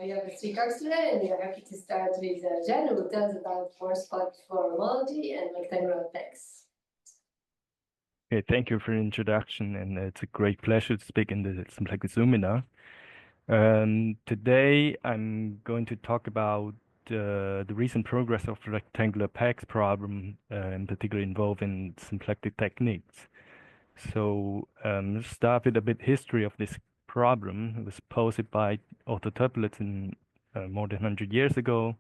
We have three talks today, and we are happy to start with Zhen, who will tell us about Morse-Bott Floer Homology and rectangular pegs. Okay, thank you for the introduction, and it's a great pleasure to speak in the Symplectic Zoominar. Today, I'm going to talk about the recent progress of rectangular pegs problem, in particular involving symplectic techniques. So, let's start with a bit history of this problem. It was posed by Otto Toeplitz more than 100 years ago.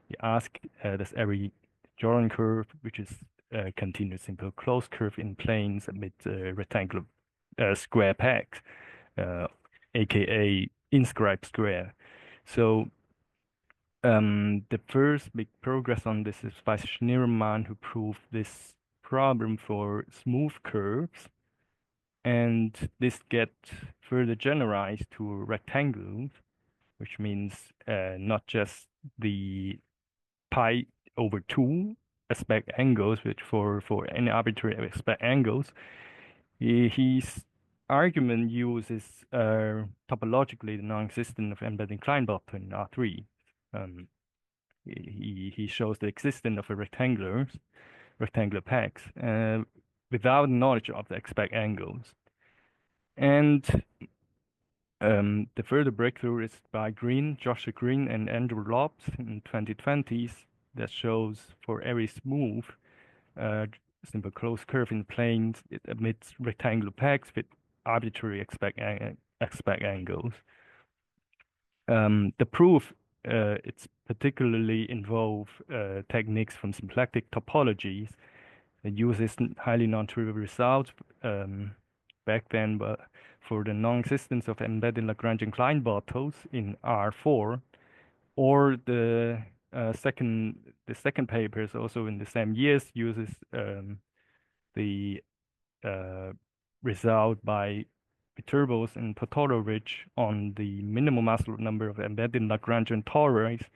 He asked, does every drawing curve, which is a continuous simple closed curve in planes amid rectangular square pegs, aka inscribed square. So the first big progress on this is by Schneermann, who proved this problem for smooth curves. And this gets further generalized to rectangles, which means not just the pi over 2 aspect angles, which for any arbitrary aspect angles. His argument uses topologically the non-existence of embedding Klein-Bottom in R3. He shows the existence of a rectangular pegs without knowledge of the aspect angles. And the further breakthrough is by Joshua Green and Andrew Lobs in 2020s that shows for every smooth simple closed curve in planes, it emits rectangular pegs with arbitrary aspect angles. The proof it's particularly involve techniques from symplectic topologies that uses highly non-trivial results back then, but for the non-existence of embedded Lagrangian Klein-Bottles in R4, or the second paper is also in the same years uses the result by Viterbos and Potorovic on the minimum absolute number of embedded Lagrangian torics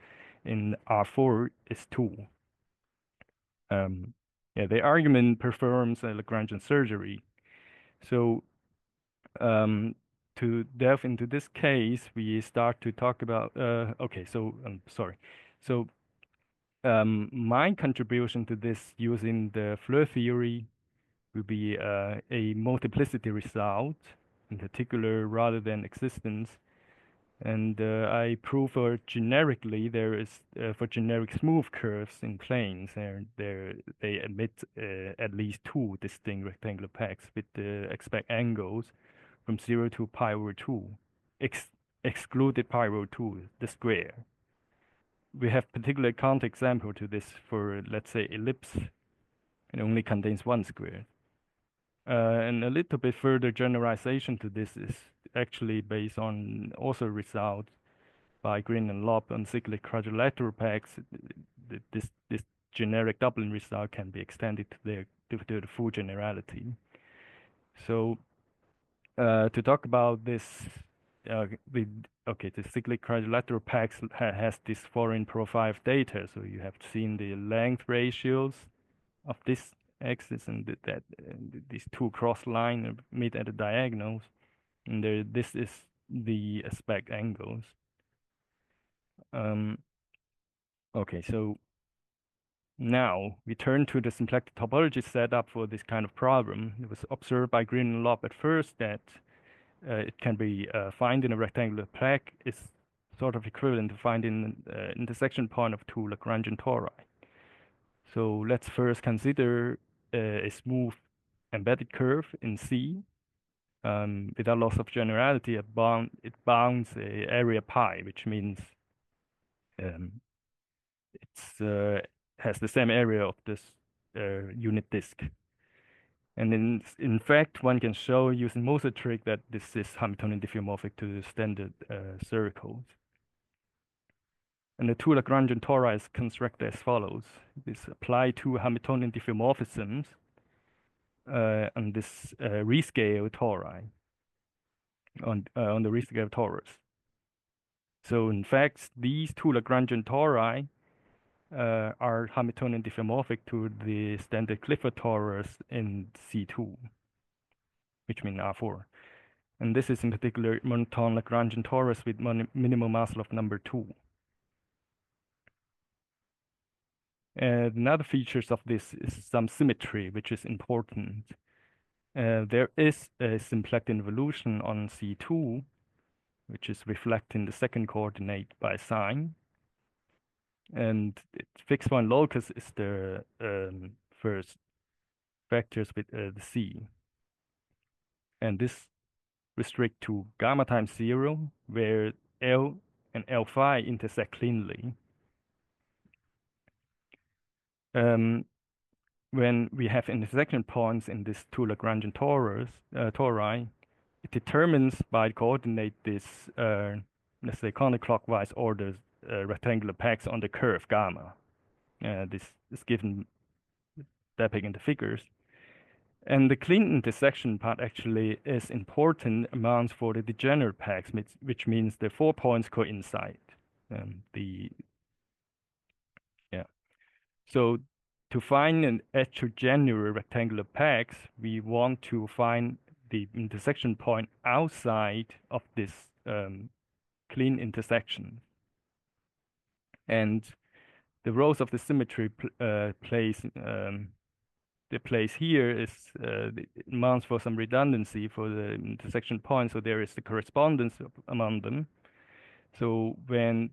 in R4 is 2. The argument performs a Lagrangian surgery. So to delve into this case, we start to talk about, my contribution to this using the Floer theory will be a multiplicity result, in particular, rather than existence. And I prove generically there is, for generic smooth curves in planes, they emit at least 2 distinct rectangular pegs with the aspect angles from 0 to pi over 2, excluded pi over 2, the square. We have particular counterexample to this for, let's say, ellipse. It only contains 1 square. And a little bit further generalization to this is actually based on also results by Green and Lob on cyclic quadrilateral pegs. This generic doubling result can be extended to the full generality. So to talk about this, the cyclic quadrilateral pegs has this foreign profile of data. So you have seen the length ratios of this axis and these 2 cross lines meet at the diagonals, and this is the aspect angles. So now we turn to the symplectic topology setup for this kind of problem. It was observed by Green and Lob at first that it can be found in a rectangular peg is sort of equivalent to finding intersection point of 2 Lagrangian tori. So let's first consider a smooth embedded curve in C. Without loss of generality, it bounds a area pi, which means it has the same area of this unit disk. And in fact, one can show using Moser trick that this is Hamiltonian diffeomorphic to the standard circles. And the 2 Lagrangian tori is constructed as follows. This apply 2 Hamiltonian diffeomorphisms on this rescale tori, on the rescale torus. So in fact, these 2 Lagrangian tori are Hamiltonian diffeomorphic to the standard Clifford torus in C2, which means R4. And this is in particular monotone Lagrangian torus with minimal Maslov number 2. Another features of this is some symmetry, which is important. There is a symplectic involution on C2, which is reflecting the second coordinate by sign. And its fixed point locus is the first vectors with the C. And this restrict to gamma times 0, where L and L phi intersect cleanly. When we have intersection points in these two Lagrangian tori, it determines by coordinate this, let's say, counterclockwise ordered rectangular pegs on the curve gamma. This is given depicted in the figures. And the clean intersection part actually is important amounts for the degenerate pegs, which means the 4 points coincide. So to find an heterogeneous rectangular pegs, we want to find the intersection point outside of this clean intersection. And the roles of the symmetry the place here is it amounts for some redundancy for the intersection point, so there is the correspondence among them. So when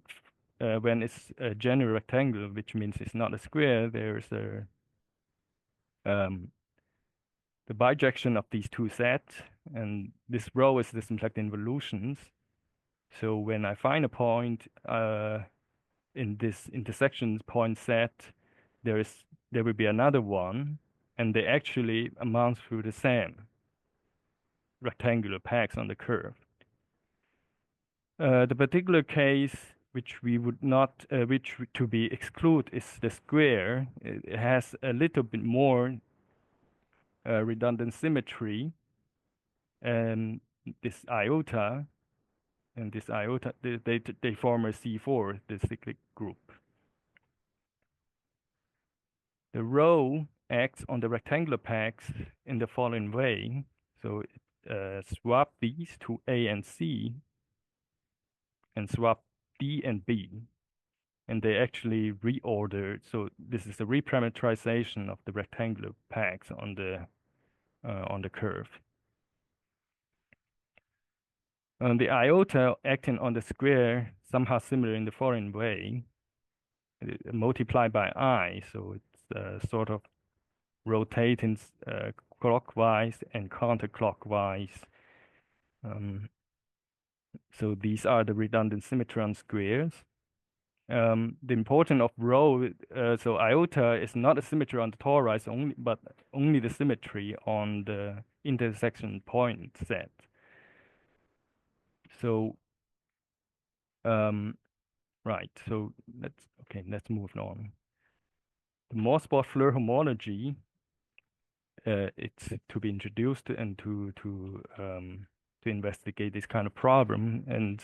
it's a general rectangle, which means it's not a square, there's a the bijection of these two sets, and this row is the symplectic involutions. So when I find a point in this intersection point set, there will be another one, and they actually amount to the same rectangular pegs on the curve. The particular case which we would not, which to be excluded is the square. It has a little bit more redundant symmetry, and this iota, they form a C4, the cyclic group. The row acts on the rectangular pegs in the following way. So it swap these to A and C, and swap D and B, and they actually reordered. So this is a reparametrization of the rectangular pegs on the curve. The iota acting on the square somehow similar in the following way, multiplied by I, so it's sort of rotating clockwise and counterclockwise. So these are the redundant symmetry on squares. The importance of rho, so iota is not a symmetry on the tori, but only the symmetry on the intersection point set. So, right, so let's move on. The Morse-Bott Floer homology, it's to be introduced and to investigate this kind of problem, and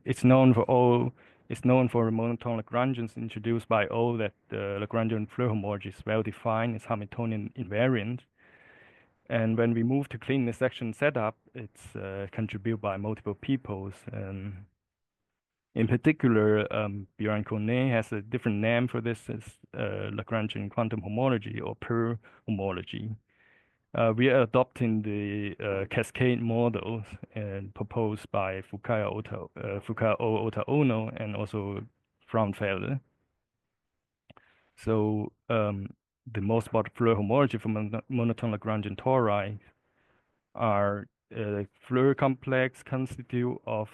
it's known for monotone Lagrangians introduced by O that the Lagrangian Floer homology is well defined, it's Hamiltonian invariant. And when we move to clean intersection setup, it's contributed by multiple peoples. In particular, Björn Kone has a different name for this as Lagrangian quantum homology or Per homology. We are adopting the cascade models proposed by Fukao Ota Ono and also Fraunfelder. So the Morse-Bott Floer homology for monotone Lagrangian tori are Floer complex constitute of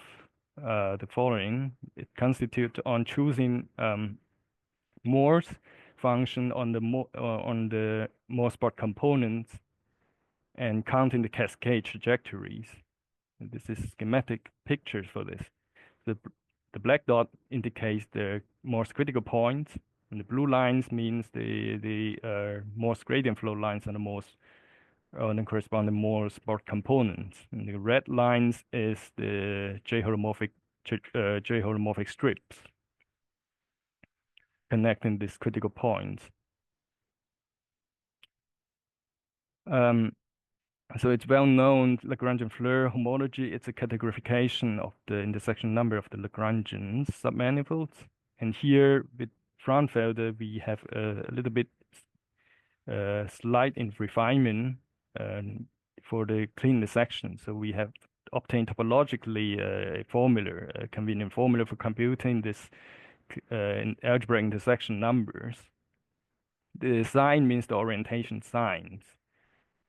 the following. It constitutes on choosing Morse function on the Morse-Bott components and counting the cascade trajectories. And this is schematic pictures for this. The black dot indicates the Morse critical points, and the blue lines means the Morse gradient flow lines and the Morse and the corresponding Morse-Bott components. And the red lines is the J-holomorphic strips connecting these critical points. So it's well known, Lagrangian Floer homology, it's a categorification of the intersection number of the Lagrangian submanifolds. And here with Fraunfelder, we have a little bit slight in refinement for the clean intersection. So we have obtained topologically a formula, a convenient formula for computing this in algebraic intersection numbers. The sign means the orientation signs.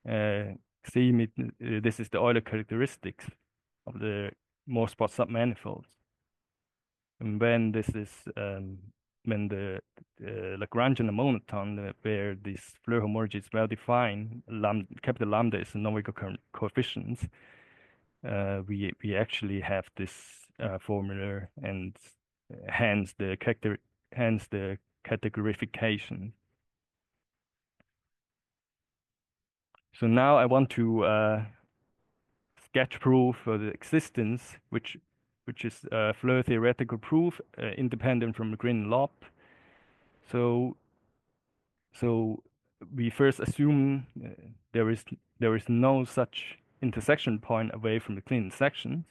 This is the Euler characteristics of the Morse-Bott submanifolds. And when this is when the Lagrangian monoton where this Floer homology is well defined, capital lambda is a non-recurrent coefficient. We actually have this formula, and hence the categorification. So now I want to sketch proof for the existence, which is a Floer theoretical proof, independent from the Green lob. So we first assume there is no such intersection point away from the clean intersections.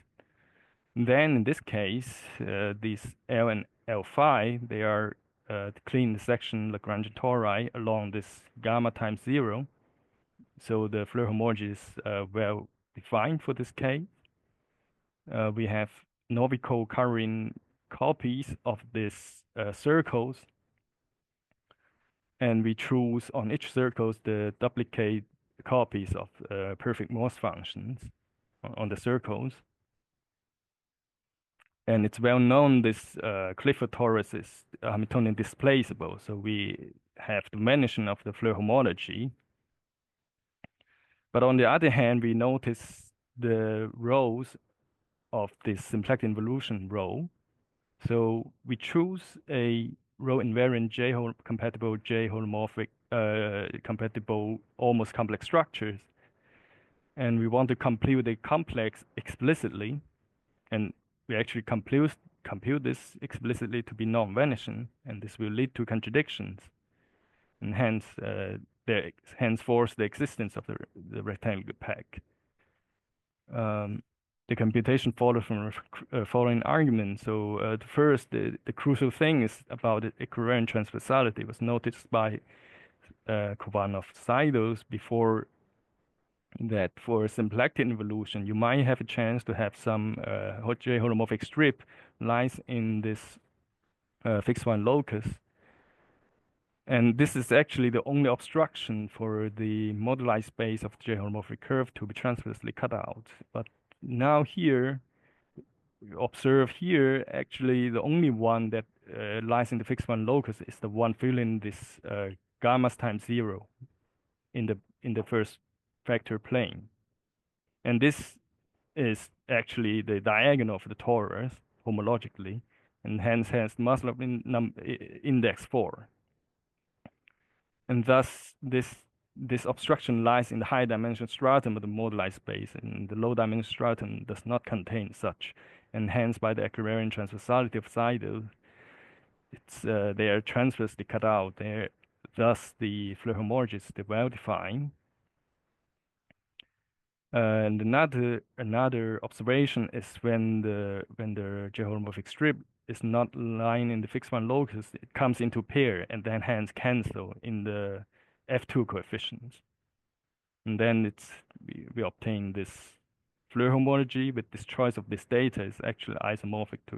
Then in this case, these L and L phi, they are the clean intersection Lagrangian tori along this gamma times 0. So the Floer homology is well defined for this case. We have Novikov-Karanin copies of these circles, and we choose on each circles the duplicate copies of perfect Morse functions on the circles. And it's well known this Clifford torus is Hamiltonian displaceable, so we have the dimension of the Floer homology. But on the other hand, we notice the rows of this symplectic involution row. So we choose a row invariant compatible J holomorphic compatible almost complex structures, and we want to compute the complex explicitly, and we actually compute this explicitly to be non-vanishing, and this will lead to contradictions, and hence force the existence of the rectangular pack. The computation follows from following argument. So the crucial thing is about the equivariant transversality. It was noticed by Kovanov-Seidos before that for symplectic involution, you might have a chance to have some J holomorphic strip lies in this fixed point locus. And this is actually the only obstruction for the moduli space of the J holomorphic curve to be transversely cut out. But now here, observe here, actually the only one that lies in the fixed point locus is the one filling this gammas times 0 in the first vector plane. And this is actually the diagonal of the torus homologically, and hence has Maslov index 4. And thus this obstruction lies in the high dimension stratum of the moduli space, and the low dimension stratum does not contain such. And hence, by the equivariant transversality of Seidos, they are transversely cut out. Thus, the Floer homology is well defined. And another observation is when the J holomorphic strip is not lying in the fixed point locus, it comes into pair and then hence cancel in the F2 coefficients. And then we obtain this Floer homology with this choice of this data is actually isomorphic to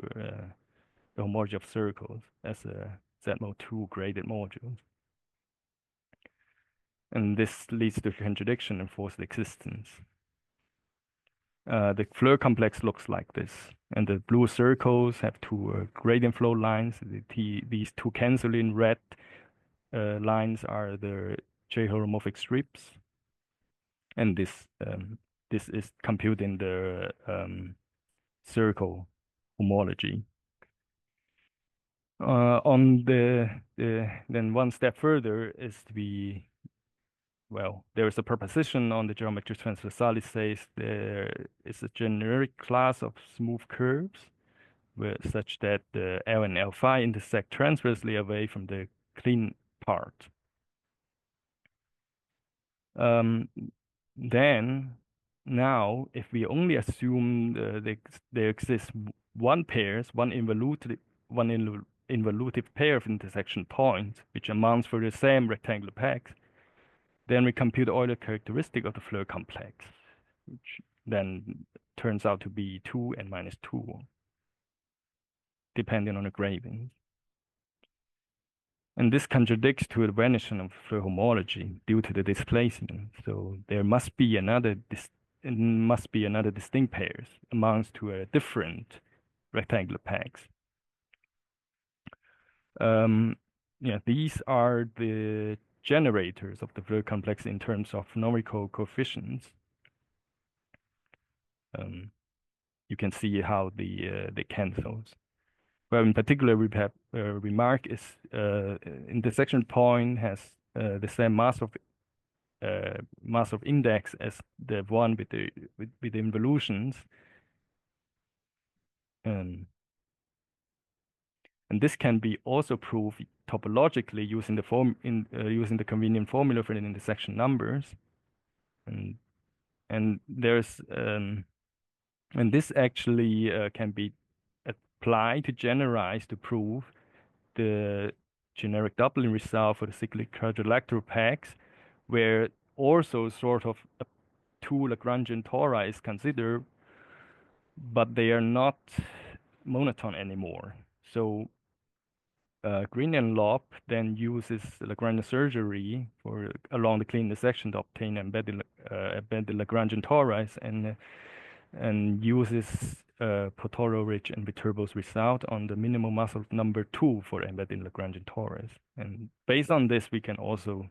the homology of circles as a Z-mod 2 graded module. And this leads to contradiction and forced existence. The Floer complex looks like this, and the blue circles have two gradient flow lines. These two canceling red lines are the J holomorphic strips, and this is computing the circle homology. Then one step further is there is a proposition on the geometric transversality says there is a generic class of smooth curves such that the L and L phi intersect transversely away from the clean part. then now if we only assume there exists one involutive pair of intersection points, which amounts for the same rectangular packs, then we compute the Euler characteristic of the Floer complex, which then turns out to be 2 and minus 2, depending on the gradient. And this contradicts to the vanishing of Floer homology due to the displacement. So there must be another distinct pairs amounts to a different rectangular packs. Yeah, these are the generators of the Floer complex in terms of numerical coefficients. You can see how the cancels. Well, in particular, we have remark is intersection point has the same mass of index as the one with the involutions, and this can be also proved topologically using the convenient formula for the intersection numbers, and there's and this actually can be applied to generalize to prove the generic doubling result for the cyclic quadrilateral packs, where also sort of two Lagrangian tori is considered, but they are not monotone anymore. So Green and Lopp then uses Lagrangian surgery along the clean intersection to obtain embedded Lagrangian tori, and uses Potoro-Rich and Viterbo's result on the minimal muscle number 2 for embedded Lagrangian tori. And based on this, we can also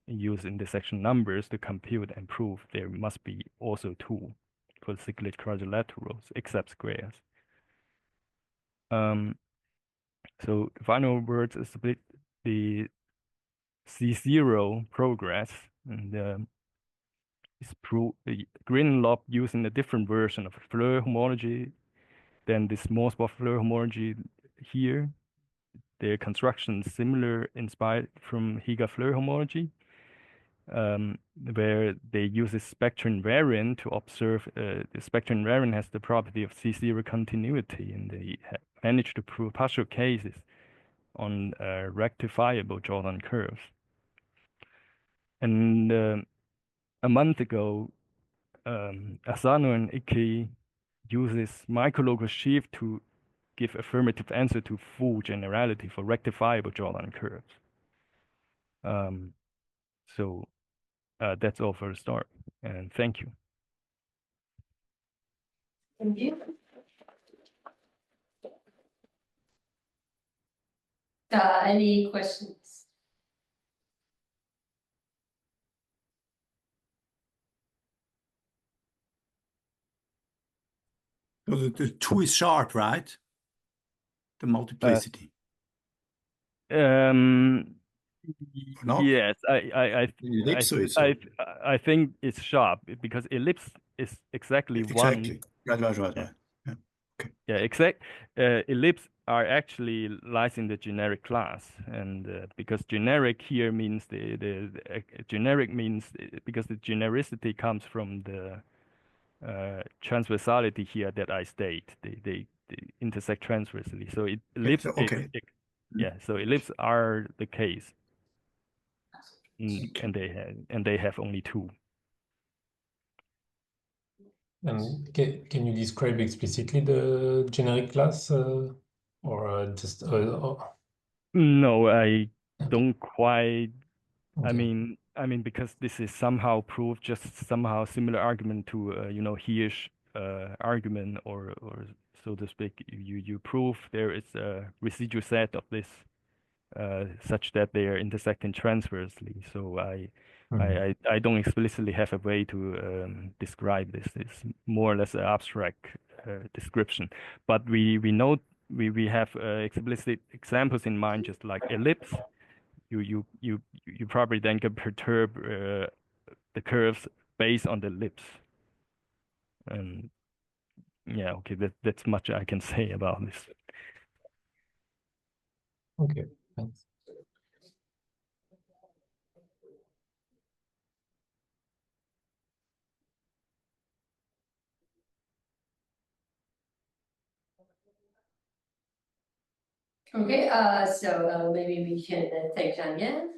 use intersection numbers to compute and prove there must be also 2 for the cyclic quadrilaterals except squares. So the final words is the C0 progress, and Green and Lopp using a different version of Floer homology than this Morse-Bott Floer homology here. Their construction is similar, inspired from Higa-Floer homology, where they use a spectrum invariant to observe. The spectrum invariant has the property of C0 continuity, and they managed to prove partial cases on rectifiable Jordan curves. And a month ago, Asano and Iki uses microlocal sheaf to give affirmative answer to full generality for rectifiable Jordan curves. So that's all for the start, and thank you. Thank you. Any questions? So the 2 is sharp, right? The multiplicity. Not? Yes, I think it's sharp because ellipse is exactly one. Exactly. Right. Yeah. Yeah. Okay. Yeah, ellipse are actually lies in the generic class, and because generic here means the generic means because the genericity comes from the transversality here that I state. They intersect transversely. So ellipse. Okay. Yeah. So ellipse are the case, Okay. and they have only 2. And can you describe explicitly the generic class, or just? No, I don't quite. Okay. I mean, because this is somehow proof, just somehow similar argument to Hirsch argument, or so to speak. You prove there is a residual set of this such that they are intersecting transversely. So I don't explicitly have a way to describe this. It's more or less an abstract description, but we know we have explicit examples in mind, just like ellipse. You probably then can perturb the curves based on the ellipse. And yeah, okay, that's much I can say about this. Okay, thanks. Okay, so maybe we can take Zhen again.